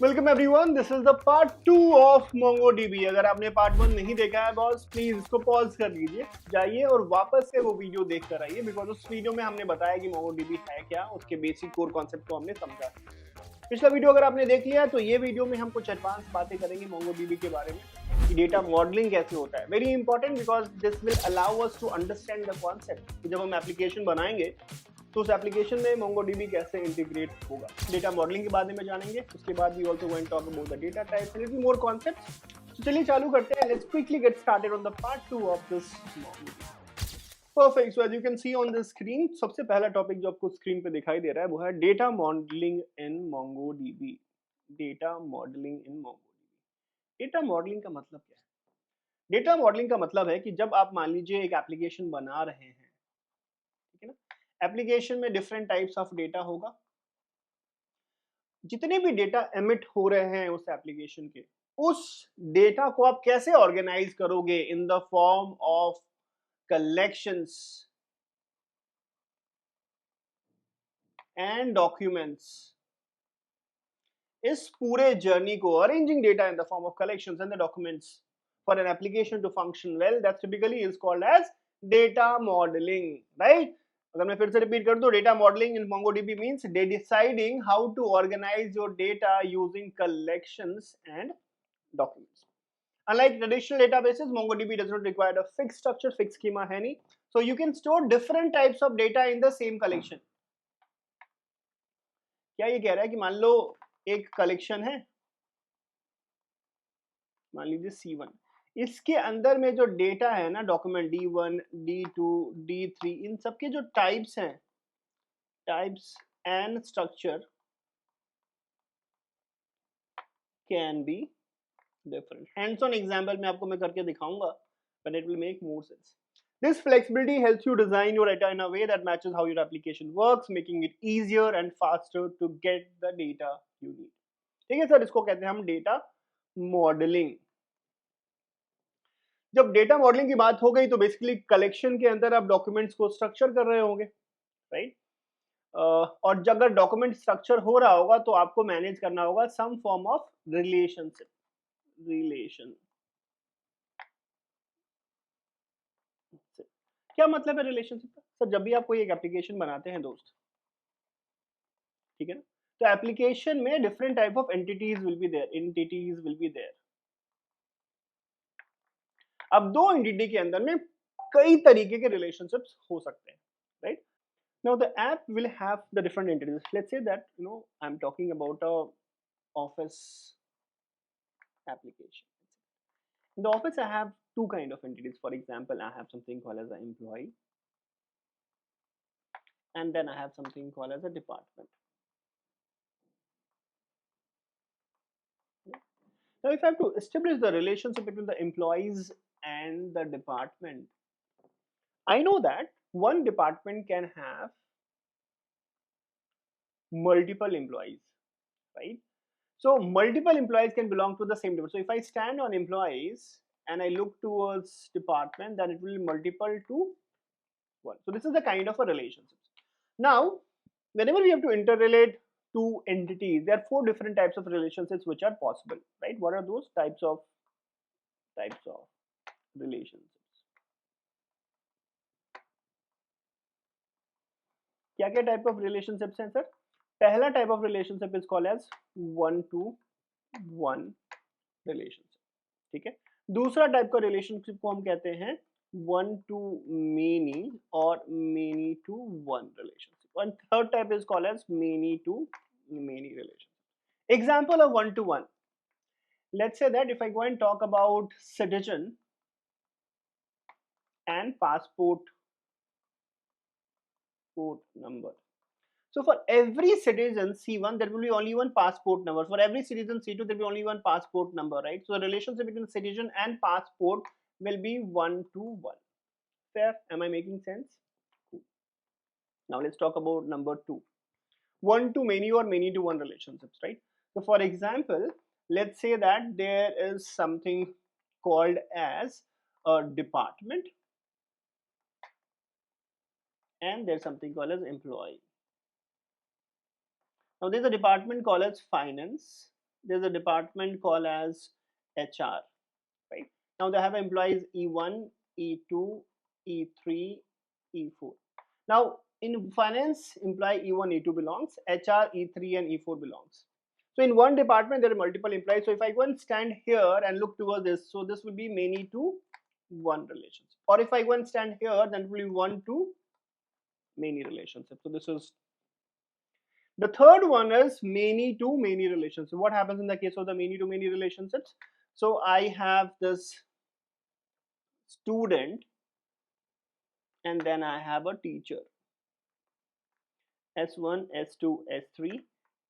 Welcome everyone, this is the part 2 of MongoDB। अगर आपने part 1 नहीं देखा है बॉस, प्लीज इसको पॉज कर लीजिए, जाइए और वापस से वो वीडियो देख कर आइए, बिकॉज उस वीडियो में हमने बताया कि MongoDB है क्या, उसके बेसिक कोर कॉन्सेप्ट को हमने समझा। पिछला वीडियो अगर आपने देख लिया है तो ये वीडियो में हम कुछ एडवांस बातें करेंगे MongoDB के बारे में कि डेटा मॉडलिंग कैसे होता है। Very important because this will allow us to understand the concept कि जब हम एप्लीकेशन बनाएंगे तो उस एप्लीकेशन में MongoDB कैसे इंटीग्रेट होगा। डेटा मॉडलिंग के बारे में जानेंगे, उसके बाद we also going to talk about the data types and little more concepts. तो चलिए चालू करते हैं। Let's quickly get started on the part 2 of this MongoDB। Perfect. So as you can see on the screen, सबसे पहला topic जो आपको screen पे दिखाई दे रहा है वो है data modelling in MongoDB। Data modelling in MongoDB। Data modelling का मतलब क्या है? डेटा मॉडलिंग का मतलब है कि जब आप मान लीजिए एक एप्लीकेशन बना रहे हैं, ठीक है ना, एप्लीकेशन में डिफरेंट टाइप्स ऑफ डेटा होगा। जितने भी डेटा एमिट हो रहे हैं उस एप्लीकेशन के, उस डेटा को आप कैसे ऑर्गेनाइज करोगे in the form of collections and documents. इस पूरे जर्नी को, arranging data in the form of collections and the documents for an application to function well, that typically is called as data modelling, right? अगर मैं फिर से repeat कर दूं, data modelling in MongoDB means deciding how to organise your data using collections and documents. Unlike traditional databases, MongoDB does not require a fixed structure, fixed schema है नहीं. So you can store different types of data in the same collection. क्या ये कह रहा है कि मान लो एक कलेक्शन है, मान लीजिए C1, इसके अंदर में जो डेटा है ना, डॉक्यूमेंट D1, D2, D3, इन सबके जो टाइप्स हैं, types and structure can be different. Hands on example में आपको मैं करके दिखाऊंगा, but it will make more sense. This flexibility helps you design your data in a way that matches how your application works, making it easier and faster to get the data you need. ठीक है sir, इसको कहते हैं हम data modelling. जब data modelling की बात हो गई तो बेसिकली कलेक्शन के अंदर आप डॉक्यूमेंट्स को स्ट्रक्चर कर रहे होंगे, राइट? और जब अगर डॉक्यूमेंट स्ट्रक्चर हो रहा होगा तो आपको मैनेज करना होगा some form of relationship, relation. क्या मतलब है रिलेशनशिप का? सर जब भी आप कोई एक एप्लीकेशन बनाते हैं दोस्त, ठीक है ना, तो एप्लीकेशन में different type of entities will be there, entities will be there. अब दो एंटिटी के अंदर में कई तरीके के रिलेशनशिप्स हो सकते हैं, right? Now the app will have the different entities. Let's say that I am talking about a office application. In the office I have two kind of entities. For example, I have something called as an employee, and then I have something called as a department. Now, if I have to establish the relationship between the employees and the department, I know that one department can have multiple employees, right? So, multiple employees can belong to the same department. So, if I stand on employees and I look towards department, then it will be multiple to one. So, this is the kind of a relationship. Now, whenever we have to interrelate two entities, there are four different types of relationships which are possible, right? What are those types of relationships? क्या क्या type of relationships हैं sir? पहला type of relationship is called as one to one relationship, ठीक है? दूसरा type का relationship को हम कहते हैं वन टू मेनी और many to one relationship, and third type is called as many to many relationship. Example of one to one, let's say that if I go and talk about citizen and passport number. So for every citizen C1 there will be only one passport number, for every citizen C2 there will be only one passport number, right? So the relationship between citizen and passport will be one to one. Fair? Am I making sense? Cool. Now let's talk about number two, one to many or many to one relationships, right? So for example, let's say that there is something called as a department and there's something called as employee. Now there's a department called as finance there's a department called as HR, right? Now they have employees E1, E2, E3, E4. Now in finance, employee E1, E2 belongs, HR, E3 and E4 belongs. So in one department there are multiple employees. So if I go and stand here and look towards this, so this will be many to one relationship. Or if I go and stand here, then it will be one to many relationship. So this is the third one is many to many relationships. What happens in the case of the many to many relationships? So I have this student and then I have a teacher. S1, S2, S3,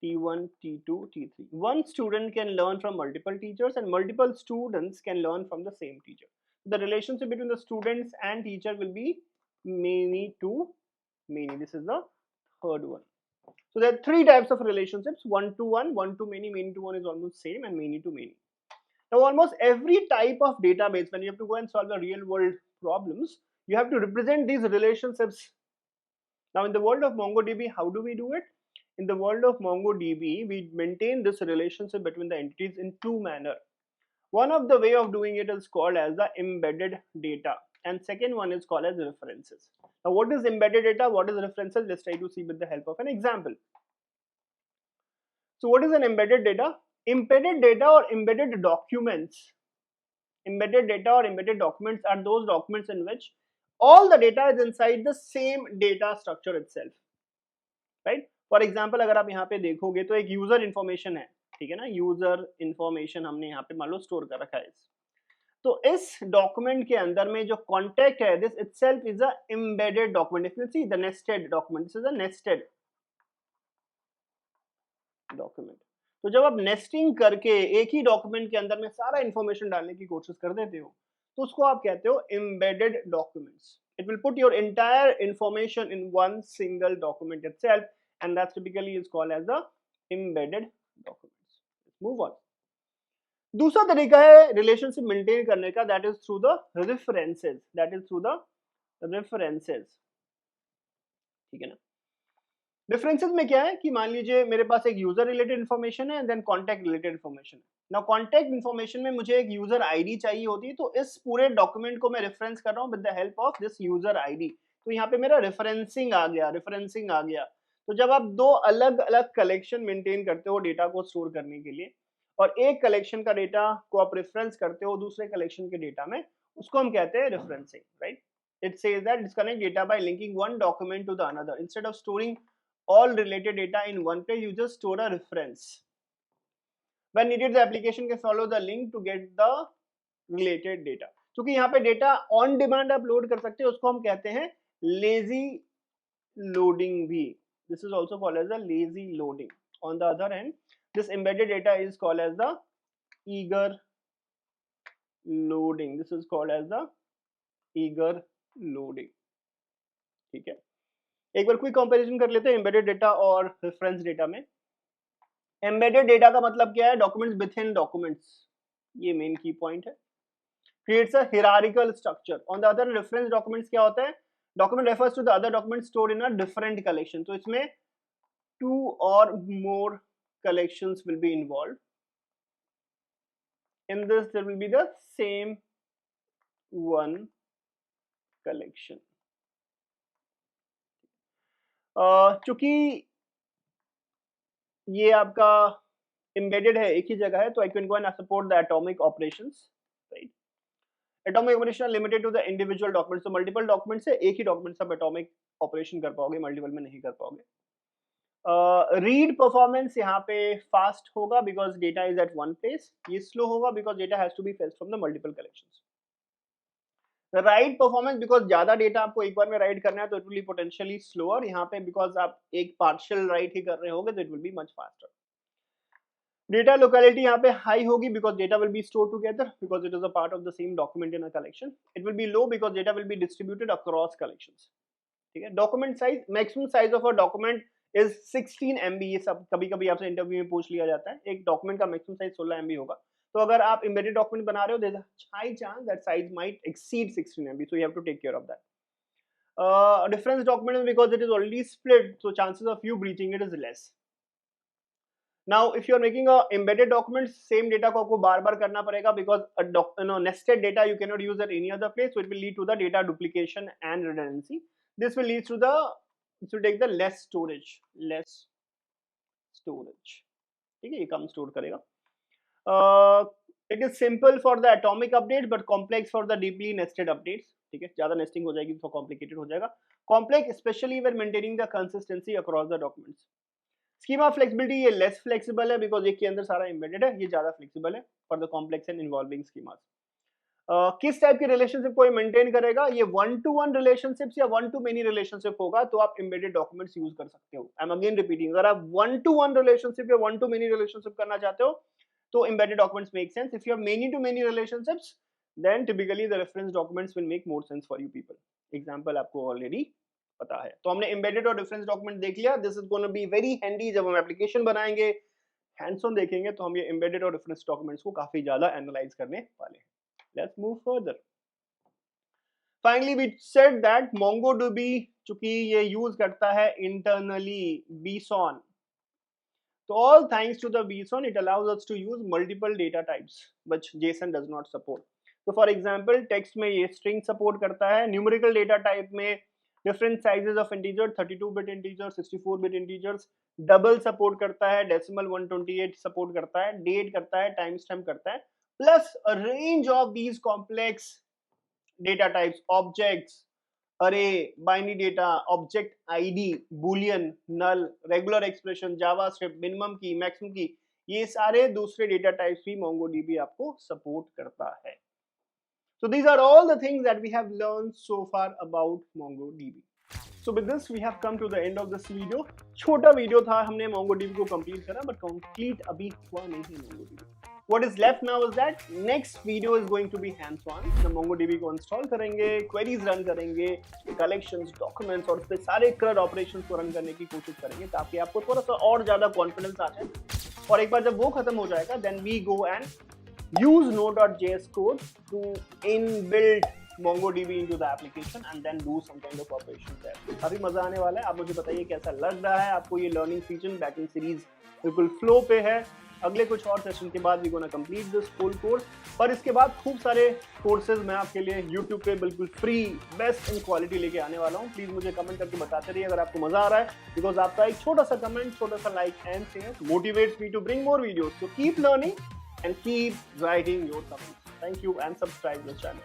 T1, T2, T3. One student can learn from multiple teachers and multiple students can learn from the same teacher. The relationship between the students and teacher will be many to many. This is the third one. So there are three types of relationships: one to many to one is almost same, and many to many. Now almost every type of database, when you have to go and solve the real world problems, you have to represent these relationships. Now in the world of MongoDB, how do we do it? In the world of MongoDB, we maintain this relationship between the entities in two manner. One of the way of doing it is called as the embedded data, and second one is called as references. Now what is embedded data? What is references? Let's try to see with the help of an example. So what is an embedded data? Embedded data or embedded documents. Embedded data or embedded documents are those documents in which all the data is inside the same data structure itself, right? For example, अगर आप यहाँ पे देखोगे तो एक user information है, ठीक है ना? यूजर इन्फॉर्मेशन हमने यहाँ पे मान लो स्टोर कर रखा है। तो इस डॉक्यूमेंट के अंदर में जो कॉन्टेक्ट है, this itself is a embedded document. If you see the nested document, this is a nested document. तो जब आप नेस्टिंग करके एक ही डॉक्यूमेंट के अंदर में सारा इंफॉर्मेशन डालने की कोशिश कर देते हो, तो उसको आप कहते हो embedded documents. It will put your entire information in one single document itself, and that's typically is called as the embedded documents. Move on. दूसरा तरीका है रिलेशनशिप मेंटेन करने का, that is through the references. That is through the references, ठीक है ना? Differences में क्या है कि मान लीजिए मेरे पास एक यूजर रिलेटेड इन्फॉर्मेशन है and then contact related information है। नाउ कॉन्टैक्ट इन्फॉर्मेशन में मुझे एक यूजर आईडी चाहिए होती है, तो इस पूरे डॉक्यूमेंट को मैं रेफरेंस कर रहा हूँ with the help of this user ID. तो यहाँ पे मेरा रेफरेंसिंग आ गया, रेफरेंसिंग आ गया। तो जब आप दो अलग अलग कलेक्शन मेंटेन करते हो डेटा को स्टोर करने के लिए, और एक कलेक्शन का डेटा को आप रेफरेंस करते हो दूसरे कलेक्शन के डेटा में, उसको हम कहते हैं referencing, right? It says that disconnect data by linking one document to the another. Instead of storing all related data in one place, you just store a reference. When needed, the application can follow the link to get the related data. क्योंकि यहाँ पे data on demand आप load कर सकते हैं, उसको हम कहते हैं लेजी लोडिंग भी. This is also called as the lazy loading. On the other hand, this embedded data is called as the eager loading. This is called as the eager loading. ठीक है, एक बार क्विक कंपैरिजन कर लेते हैं embedded data और reference data में. Embedded data का मतलब क्या है? डॉक्यूमेंट्स विद इन डॉक्यूमेंट्स, ये मेन की पॉइंट है. Creates a hierarchical structure. On the other reference documents क्या होता है? Document refers to the other document stored in a different collection. तो इसमें टू और मोर collections will be involved. In this there will be the same one collection. चूंकि ये आपका embedded है, एक ही जगह है, तो I can go and support the atomic operations, right? Atomic operation are limited to the individual documents. तो multiple documents से एक ही document सब atomic operation कर पाओगे, multiple में नहीं कर पाओगे. रीड परफॉर्मेंस यहाँ पे फास्ट होगा because data is at one place. ये स्लो होगा because data has to be fetched from the multiple collections. Write performance, because ज्यादा डेटा आपको एक बार में राइट करना है तो it will be potentially slower. यहाँ पे बिकॉज आप एक पार्शियल राइट ही कर रहे होगे तो it will be much faster. Data locality यहाँ पे हाई होगी because data will be store together because it is a part of the same document in a collection. It will B low because data will be distributed across collections. ठीक है. Document size, maximum size of a document is 16 MB. ये सब कभी कभी आपसे interview में पूछ लिया जाता है. एक डॉक्यूमेंट का मैक्सिमम साइज 16 MB होगा. तो अगर आप एम्बेडेड डॉक्यूमेंट बना रहे हो, there is a high chance that size might exceed 16 MB, so you have to take care of that. Difference document because it is already split, so chances of you breaching it is less. Now if you are making a embedded document, same data को आपको बार बार करना पड़ेगा because nested data you can not use at any other place, so it will lead to the data duplication and redundancy. This will lead to take the less storage. ठीक है, ये कम स्टोर करेगा. It is simple for the atomic update but complex for the deeply nested updates. ठीक है, ज्यादा nesting हो जाएगी तो कॉम्प्लिकेटेड हो जाएगा. Complex specially when maintaining the consistency across the documents. Schema flexibility, ये लेस फ्लेक्सिबल है बिकॉज ये के अंदर सारा एम्बेडेड है. ये ज्यादा फ्लेक्सिबल है for the complex and involving schemas. किस टाइप की रिलेशनशिप को ये मेंटेन करेगा? ये 1-to-1 रिलेशनशिप्स या 1-to-many रिलेशनशिप होगा तो आप एम्बेडेड डॉक्यूमेंट्स यूज कर सकते हो. आई एम अगेन रिपीटिंग, अगर आप 1-to-1 रिलेशनशिप या 1-to-many रिलेशनशिप करना चाहते हो तो embedded documents make sense. If you have many to many relationships, then typically the reference documents will make more sense for you people. Example आपको already पता है. तो हमने embedded और reference document देख लिया. This is going to be very handy जब हम application बनाएंगे, hands on देखेंगे तो हम ये embedded और reference documents को काफी ज्यादा analyze करने वाले हैं. Let's move further. Finally, we said that MongoDB चूंकि ये use करता है internally BSON. So all thanks to the BSON, it allows us to use multiple data types, which JSON does not support. So for example, text में ये string support करता है, numerical data type में different sizes of integer, 32-bit integer, 64-bit integers, double support करता है, decimal 128 support करता है, date करता है, timestamp करता है, plus a range of these complex data types, objects, array, binary data, object ID, boolean, null, regular expression, javascript, minimum key, maximum key, ये सारे दूसरे data types भी MongoDB आपको support करता है. So these are all the things that we have learned so far about MongoDB. So with this we have come to the end of this video. छोटा video था, हमने MongoDB को complete करा, but complete अभी हुआ नहीं है MongoDB. What is left now is that next video is going to be hands-on. हम MongoDB को install करेंगे, queries run करेंगे, collections, documents और उसके सारे CRUD operations को run करने की कोशिश करेंगे ताकि आपको थोड़ा सा और ज़्यादा confidence आ जाए. और एक बार जब वो खत्म हो जाएगा, then we go and use Node.js code to inbuild MongoDB into the application and then do some kind of operations there. काफी मजा आने वाला है. आप मुझे बताइए कैसा लग रहा है आपको ये learning season. बैकिंग सीरीज बिल्कुल फ्लो पे है. अगले कुछ और सेशन के बाद we gonna complete this full course. पर इसके बाद खूब सारे कोर्सेज मैं आपके लिए YouTube पे बिल्कुल फ्री बेस्ट इन क्वालिटी लेके आने वाला हूँ. प्लीज मुझे कमेंट करके बताते रहिए अगर आपको मजा आ रहा है, बिकॉज आपका एक छोटा सा कमेंट, छोटा सा like and share motivates me to bring more videos. So keep learning and keep writing your comments. Thank you and subscribe the channel.